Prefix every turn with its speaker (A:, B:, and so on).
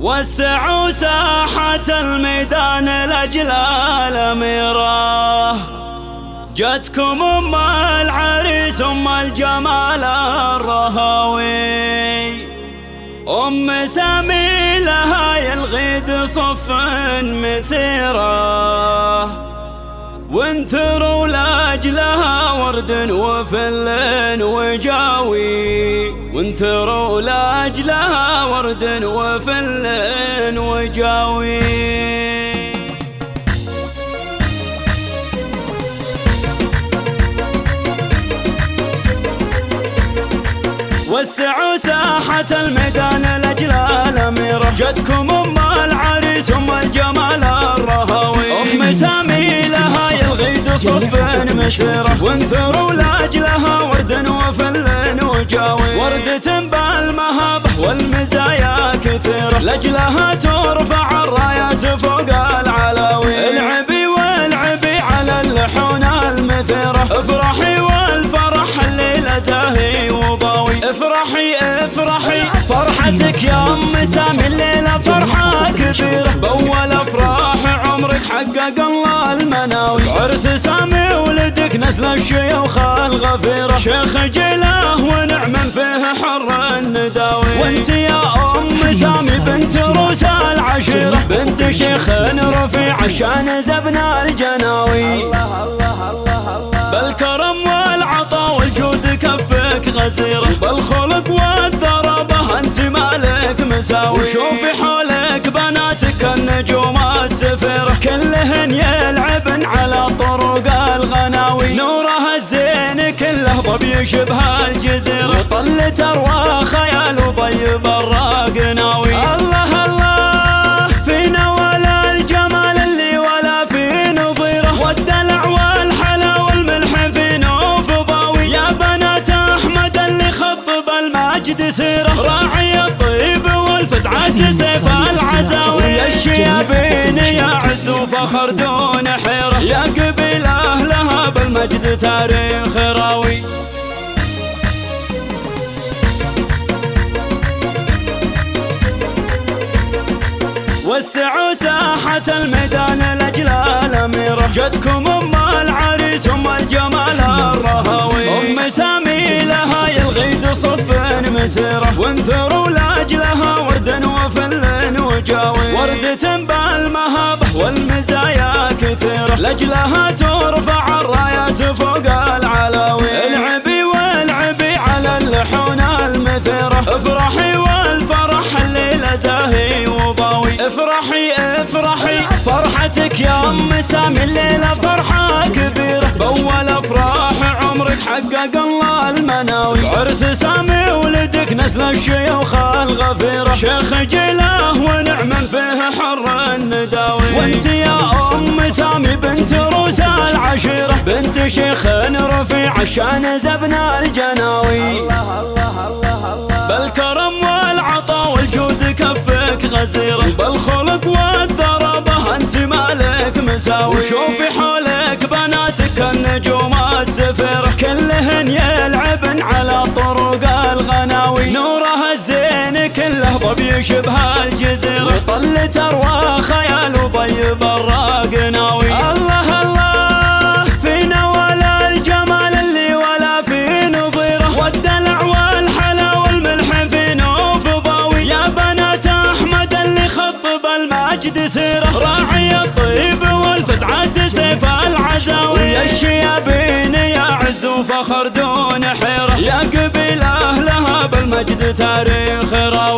A: وسعوا ساحة الميدان لأجل الأميرة، جتكم أم العريس أم الجمال الرهاوي، أم سامي لها يلغيد صف مسيرة، وانثروا لأجلها ورد وفل وجاوي، وانثروا لأجلها ورد وفل وجاوي. وسعوا ساحة الميدان لأجل الأميرة، جتكم أم العريس أم الجمال الرهاوي، أم سامي لها يلغيد صف مسيرة، وانثروا لأجلها ورد وفل وجاوي، وردة بالمهابة والمزايا كثيرة، لأجلها ترفع الرايات فوق العلاوي، العبي والعبي على اللحون المثيرة، افرحي والفرح الليلة زاهي وضاوي، افرحي افرحي فرحتك يا أم سامي الليلة فرحة كبيرة، بأول أفراح عمرك حقق الله المناوي، عرس سامي ولدك نسل الشيوخ الغفيرة، شيخ جله ونعم فيه حر النداوي، وانت يا أم سامي بنت روس العشيرة، بنت شيخ رفيع عشان زبنا الجناوي، بالكرم والعطا والجود كفك غزيرة، بالخلق والذرابة انت مالك مساوي، وشوفي حولك بناتك النجوم السفيرة، كلهن يلعبن على طرق الغناوي، نورها الزين كله ضب يشبه الجزيرة، وطل تروى خيال وضيب الراق ناوي، الله الله فينا ولا الجمال اللي ولا في نظيره، والدلع والحلا والملح في نوف ضاوي، يا بنات أحمد اللي خطب المجد سيره، راعي الطيب والفزعة سيف العزاوي، يا الشيابين يا عز وفخر دون حيرة، يا قبيل أهلها بالمجد تاريخ راوي. وسعوا ساحة الميدان لأجل الأميرة، جتكم أم العريس أم الجمال الرهاوي، أم سامي لها يلغيد صف مسيرة، وانثروا لأجلها ورد وفل وجاوي، وردة بالمهابة والمزايا كثيرة، لأجلها ترفع الرايات فوق العلاوي، العبي والعبي على اللحون المثيرة، افرحي والفرح الليلة زاهي وضاوي، افرحي افرحي فرحتك يا أم سامي الليلة فرحة كبيرة، بأول أفراح عمرك حقق الله المناوي، عرس سامي ولدك نسل الشيوخ الغفيرة، شيخ جله ونعم فيه حر النداوي، وانت يا أم سامي بنت روس العشيرة، بنت شيخ رفيع عشان زبنا الجناوي، بالكرم والعطا والجود كفك غزيرة، بالخلق والذرابة انت مالك مساوي، وشوفي حولك بناتك النجوم السفيرة، كلهن يلعبن على طرق الغناوي، نورها الزين كله ضب يشبه الجزيرة، وطل تروى خيال وضيب الراق ناوي، الله الله فينا ولا الجمال اللي ولا في نظيره، والدلع والحلا والملح في نوف ضاوي، يا بنات أحمد اللي خطب المجد سيره، راعي الطيب والفزعة سيف العزاوي، يا الشيابين يا عز وفخر دون حيرة، يا قبيل أهلها بالمجد تاريخ راوي.